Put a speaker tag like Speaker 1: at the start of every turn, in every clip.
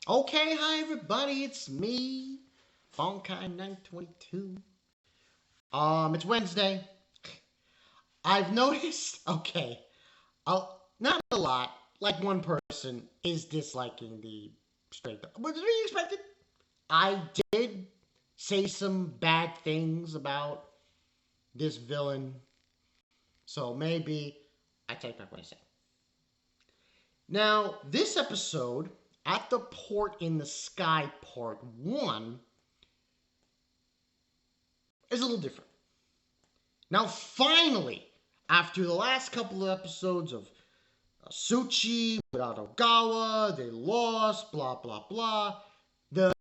Speaker 1: Okay, hi everybody, it's me, Bonkai 922. It's Wednesday. I've noticed, okay, not a lot, like one person is disliking the straight up. Was it really expected? I did say some bad things about this villain, so maybe I take back what I said. Now, this episode, at the Port in the Sky Part 1, is a little different. Now, finally, after the last couple of episodes of Suchi without Ogawa, they lost, blah blah blah. The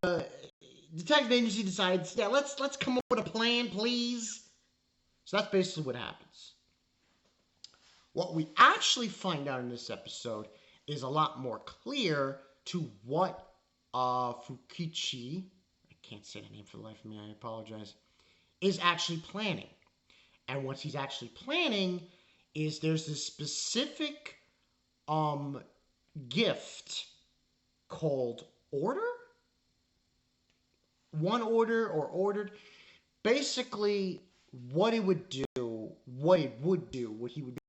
Speaker 1: detective agency decides, yeah, let's come up with a plan, please. So that's basically what happens. What we actually find out in this episode is a lot more clear to what Fukuchi, I can't say the name for the life of me, I apologize, is actually planning. And what he's actually planning is there's this specific gift called order? One order or ordered. Basically, what it would do, what he would be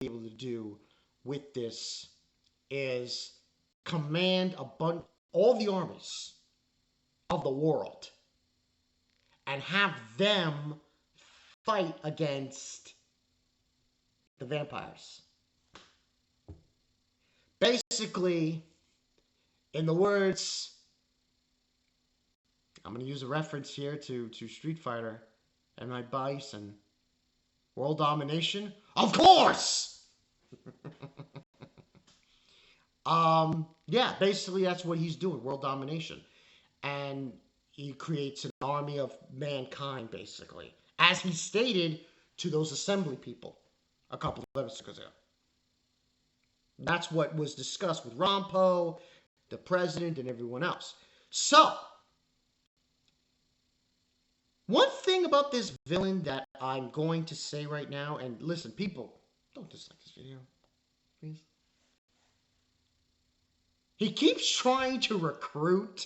Speaker 1: able to do with this is command all the armies of the world and have them fight against the vampires. Basically, in the words, I'm going to use a reference here to Street Fighter and my Bison. World domination? Of course! Yeah, basically that's what he's doing, world domination. And he creates an army of mankind, basically. As he stated to those assembly people a couple of episodes ago. That's what was discussed with Rampo, the president, and everyone else. So, one thing about this villain that I'm going to say right now, and listen, people, don't dislike this video, please. He keeps trying to recruit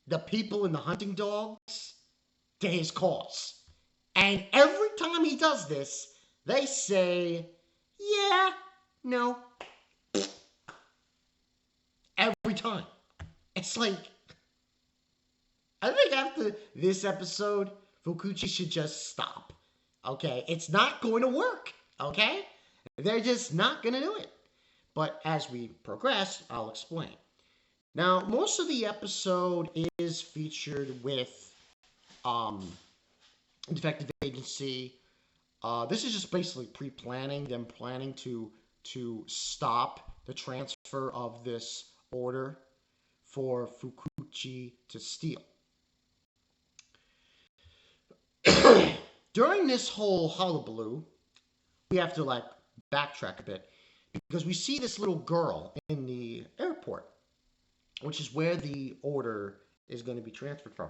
Speaker 1: the people in the hunting dogs to his cause. And every time he does this, they say, yeah, no. Every time. It's like, I think after this episode, Fukuchi should just stop. Okay? It's not going to work. Okay? They're just not going to do it. But as we progress, I'll explain. Now, most of the episode is featured with Detective Agency. This is just basically pre-planning, them planning to stop the transfer of this order for Fukuchi to steal. During this whole hullabaloo, we have to backtrack a bit because we see this little girl in the airport, which is where the order is going to be transferred from.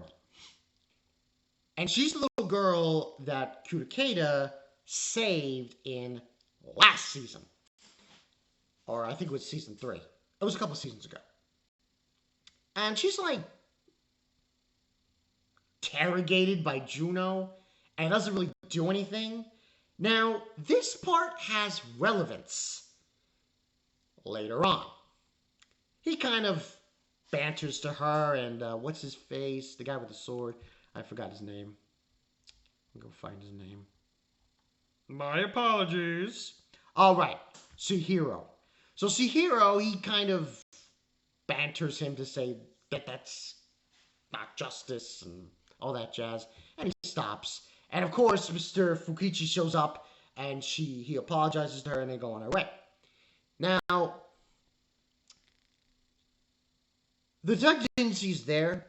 Speaker 1: And she's the little girl that Kutakeda saved in last season. Or I think it was season 3. It was a couple of seasons ago. And she's interrogated by Juno and doesn't really do anything. Now, this part has relevance later on. He kind of banters to her and what's his face? The guy with the sword. I forgot his name. I'll go find his name. My apologies. All right, Suhiro. So Suhiro, he kind of banters him to say that that's not justice and all that jazz, and he stops. And of course, Mr. Fukuchi shows up, and he apologizes to her, and they go on their way. Now, the detective agency's there,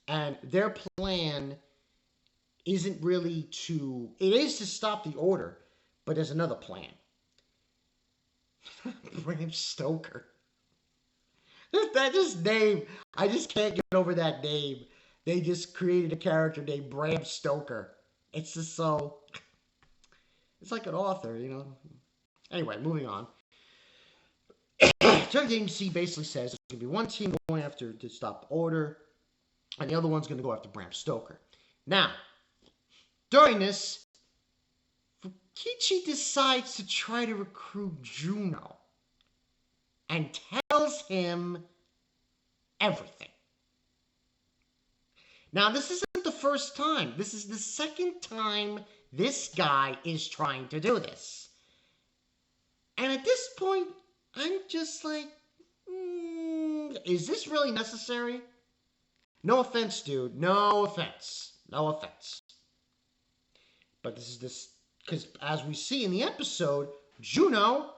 Speaker 1: and their plan isn't really it is to stop the order, but there's another plan. Bram Stoker. That just name, I just can't get over that name. They just created a character named Bram Stoker. It's just so, it's like an author, you know. Anyway, moving on. Detective Agency basically says there's going to be one team going after to stop order, and the other one's going to go after Bram Stoker. Now, during this, Fukuchi decides to try to recruit Juno and tells him everything. Now, this isn't the first time. This is the second time this guy is trying to do this. And at this point, I'm just like, is this really necessary? No offense, dude. No offense. No offense. But because as we see in the episode, Juno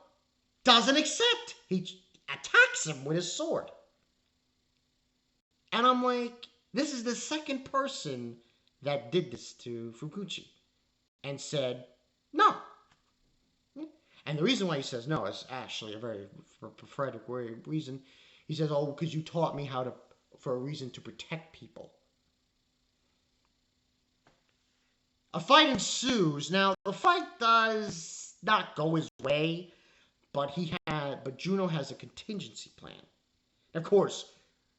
Speaker 1: doesn't accept. He attacks him with his sword. And I'm like, this is the second person that did this to Fukuchi and said no. And the reason why he says no is actually a very prophetic reason. He says, oh, because you taught me for a reason to protect people. A fight ensues. Now, the fight does not go his way, but Juno has a contingency plan. Of course,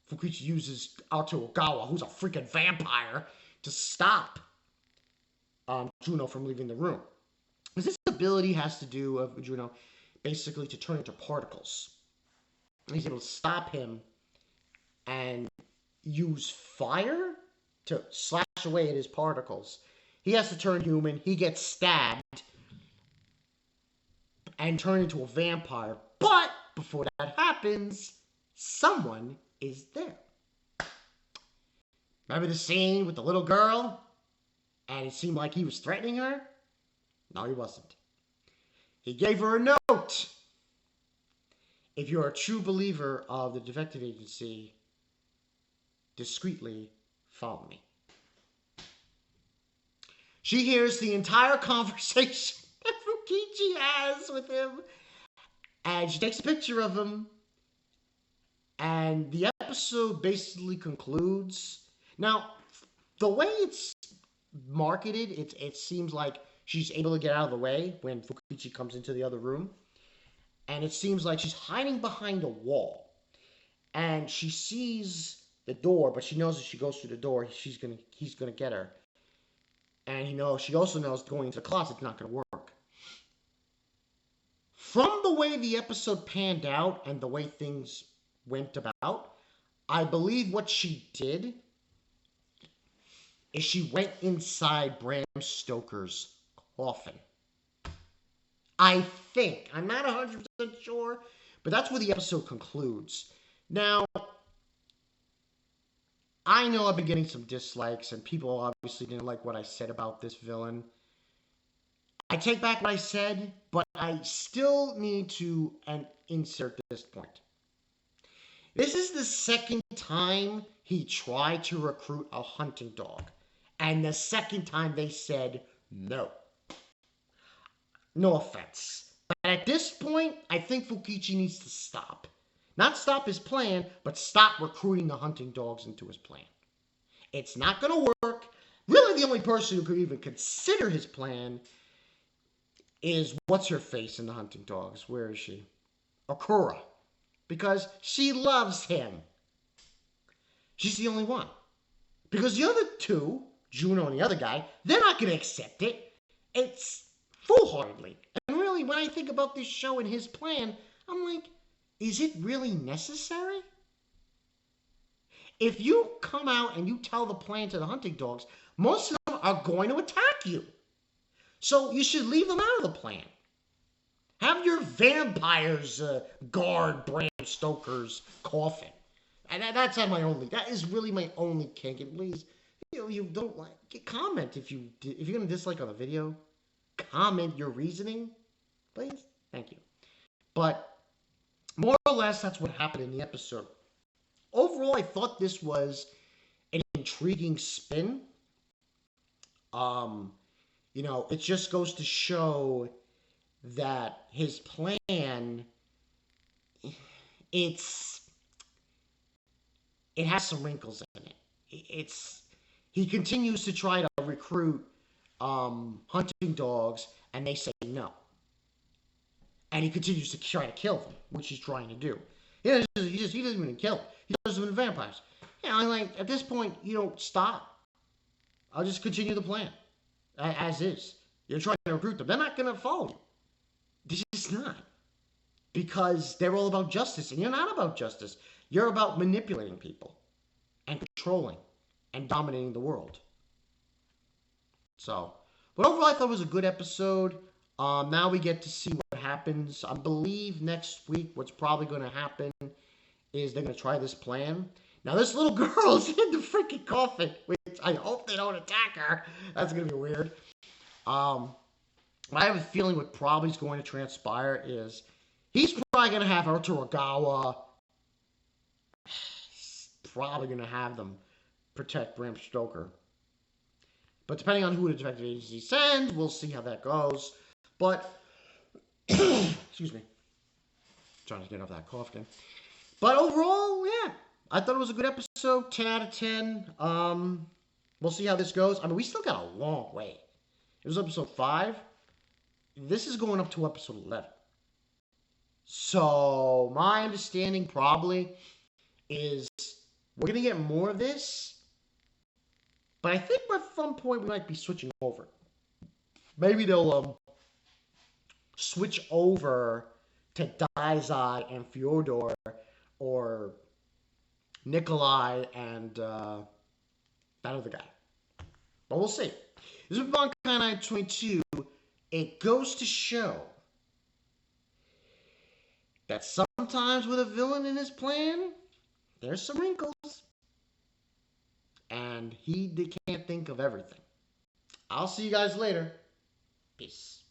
Speaker 1: Fukuchi uses Alto Ogawa, who's a freaking vampire, to stop Juno from leaving the room. Because this ability has to do with Juno basically to turn into particles. He's able to stop him and use fire to slash away at his particles. He has to turn human. He gets stabbed and turn into a vampire. But before that happens, someone is there. Remember the scene with the little girl? And it seemed like he was threatening her? No, he wasn't. He gave her a note. If you're a true believer of the detective agency, discreetly follow me. She hears the entire conversation that Fukuchi has with him, and she takes a picture of him, and the episode basically concludes. Now, the way it's marketed, it seems like she's able to get out of the way when Fukuchi comes into the other room, and it seems like she's hiding behind a wall, and she sees the door, but she knows if she goes through the door, he's gonna get her. And she also knows going into the closet's not going to work. From the way the episode panned out and the way things went about, I believe what she did is she went inside Bram Stoker's coffin. I think. I'm not 100% sure, but that's where the episode concludes. Now, I know I've been getting some dislikes, and people obviously didn't like what I said about this villain. I take back what I said, but I still need to insert this point. This is the second time he tried to recruit a hunting dog, and the second time they said no. No offense. But at this point, I think Fukuchi needs to stop. Not stop his plan, but stop recruiting the hunting dogs into his plan. It's not going to work. Really, the only person who could even consider his plan is what's-her-face in the hunting dogs. Where is she? Akura. Because she loves him. She's the only one. Because the other two, Juno and the other guy, they're not going to accept it. It's foolhardily. And really, when I think about this show and his plan, I'm like, is it really necessary? If you come out and you tell the plan to the hunting dogs, most of them are going to attack you. So you should leave them out of the plan. Have your vampires guard Bram Stoker's coffin. And that is really my only kink. And please, you don't like, comment if you're going to dislike on the video. Comment your reasoning, please. Thank you. But more or less, that's what happened in the episode. Overall, I thought this was an intriguing spin. It just goes to show that his plan, it has some wrinkles in it. He continues to try to recruit hunting dogs, and they say no. And he continues to try to kill them, which he's trying to do. He doesn't even kill. He doesn't even vampires. Like at this point, you don't stop. I'll just continue the plan as is. You're trying to recruit them. They're not gonna follow you. They're just not, because they're all about justice, and you're not about justice. You're about manipulating people and controlling and dominating the world. So, but overall, I thought it was a good episode. Now we get to see what happens. I believe next week, what's probably going to happen is they're going to try this plan. Now, this little girl's in the freaking coffin, which I hope they don't attack her. That's going to be weird. I have a feeling what probably is going to transpire is he's probably going to have her Toragawa. He's probably going to have them protect Bram Stoker. But depending on who the detective agency sends, we'll see how that goes. But, excuse me. Trying to get off that cough again. But overall, yeah. I thought it was a good episode. 10 out of 10. We'll see how this goes. I mean, we still got a long way. It was episode 5. This is going up to episode 11. So, my understanding probably is we're going to get more of this. But I think at some point we might be switching over. Maybe they'll switch over to Daizai and Fyodor, or Nikolai and that other guy. But we'll see. This is Bungo 922. It goes to show that sometimes with a villain in his plan, there's some wrinkles. And they can't think of everything. I'll see you guys later. Peace.